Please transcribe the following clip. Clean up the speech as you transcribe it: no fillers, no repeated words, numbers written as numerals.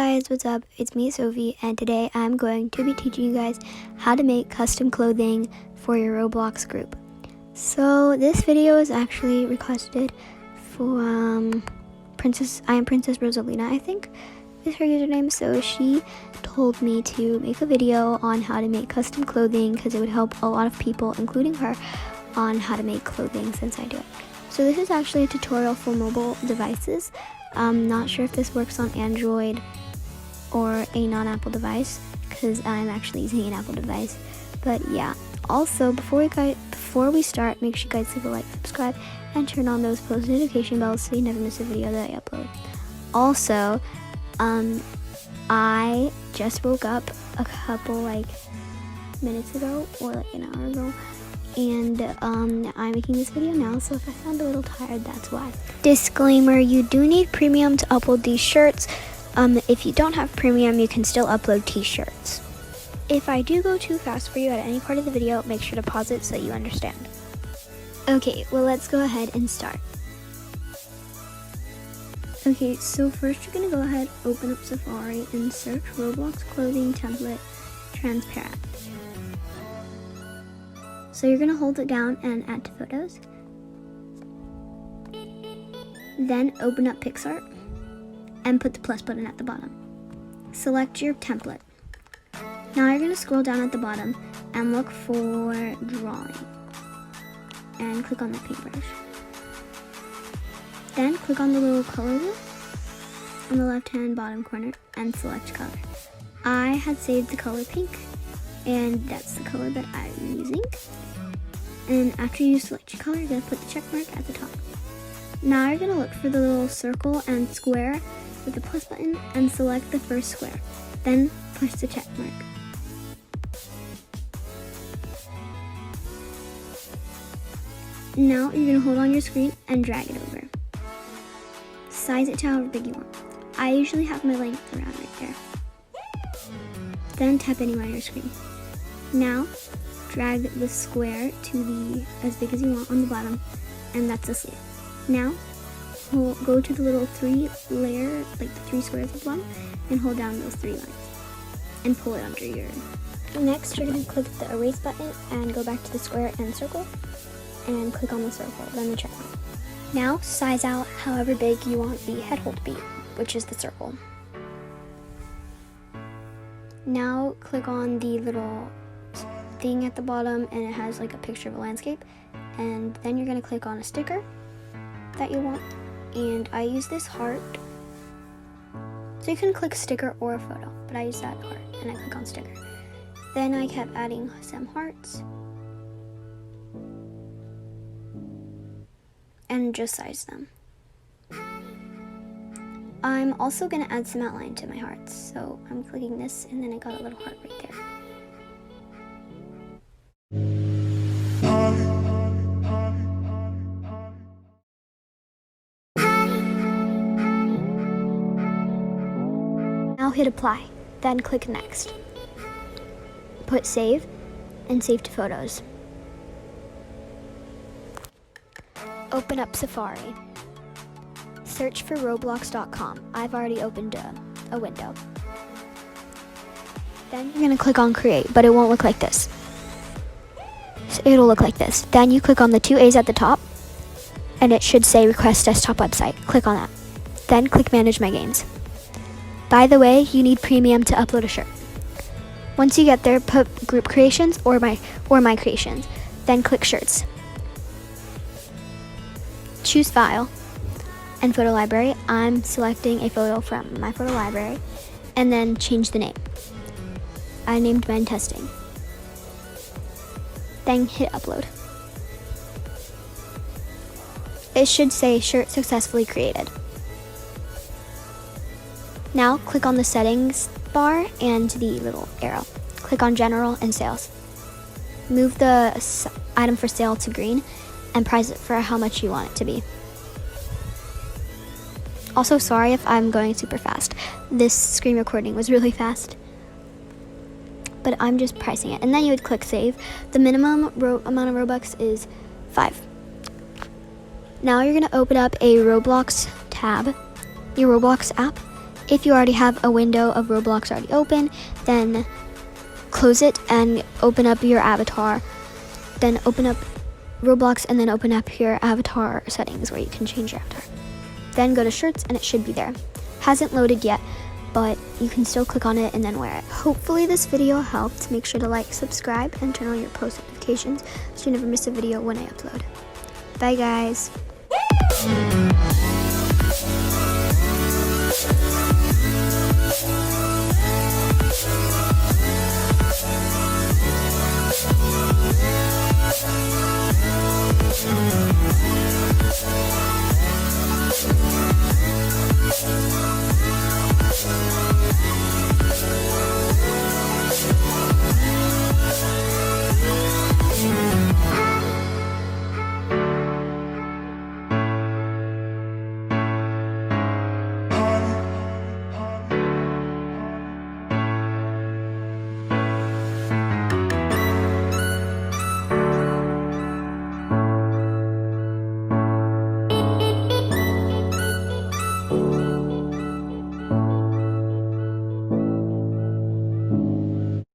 guys, what's up? It's me, Sophie, and today I'm going to be teaching you guys how to make custom clothing for your Roblox group. So this video is actually requested from Princess Rosalina, I think is her username. So she told me to make a video on how to make custom clothing because it would help a lot of people, including her, on how to make clothing since I do it. So this is actually a tutorial for mobile devices. I'm not sure if this works on Android or a non-Apple device because I'm actually using an Apple device. But yeah, also before we start, make sure you guys leave a like, subscribe, and turn on those post notification bells so you never miss a video that I upload. Also, I just woke up a couple minutes ago or an hour ago, and I'm making this video now, so if I sound a little tired, that's why. Disclaimer, you do need premium to upload these shirts. If you don't have premium, you can still upload t-shirts. If I do go too fast for you at any part of the video, make sure to pause it so you understand. Okay, well, let's go ahead and start. Okay, so first you're gonna go ahead, open up Safari, and search Roblox clothing template transparent. So you're gonna hold it down and add to photos. Then open up PixArt and put the plus button at the bottom. Select your template. Now you're gonna scroll down at the bottom and look for drawing and click on that paintbrush. Then click on the little color wheel on the left hand bottom corner and select color. I had saved the color pink, and that's the color that I'm using. And after you select your color, you're going to put the check mark at the top. Now you're going to look for the little circle and square with the plus button and select the first square. Then push the check mark. Now you're going to hold on your screen and drag it over. Size it to however big you want. I usually have my length around right there. Then tap anywhere on your screen. Now drag the square to the as big as you want on the bottom, and that's the sleeve. Now go to the little three layer, the three squares at the bottom, and hold down those three lines and pull it under your. Next, you're going to click the erase button and go back to the square and circle and click on the circle, then the check mark. Now size out however big you want the head hole to be, which is the circle. Now click on the little thing at the bottom, and it has a picture of a landscape, and then you're going to click on a sticker that you want, and I use this heart. So you can click sticker or a photo, but I use that heart and I click on sticker. Then I kept adding some hearts and just size them. I'm also going to add some outline to my hearts, so I'm clicking this, and then I got a little heart right there. Now hit apply, then click next. Put save and save to photos. Open up Safari. Search for roblox.com. I've already opened a window. Then you're going to click on create, but it won't look like this. So it'll look like this. Then you click on the two A's at the top, and it should say request desktop website. Click on that. Then click manage my games. By the way, you need premium to upload a shirt. Once you get there, put group creations or my creations. Then click shirts. Choose file and photo library. I'm selecting a photo from my photo library, and then change the name. I named mine testing. Then hit upload. It should say shirt successfully created. Now click on the settings bar and the little arrow. Click on general and sales. Move the item for sale to green and price it for how much you want it to be. Also, sorry if I'm going super fast. This screen recording was really fast, but I'm just pricing it. And then you would click save. The minimum amount of Robux is 5. Now you're going to open up a Roblox tab, your Roblox app, If you already have a window of Roblox already open, then close it and open up your avatar. Then open up Roblox and then open up your avatar settings where you can change your avatar. Then go to shirts and it should be there. Hasn't loaded yet, but you can still click on it and then wear it. Hopefully this video helped. Make sure to like, subscribe, and turn on your post notifications so you never miss a video when I upload. Bye guys.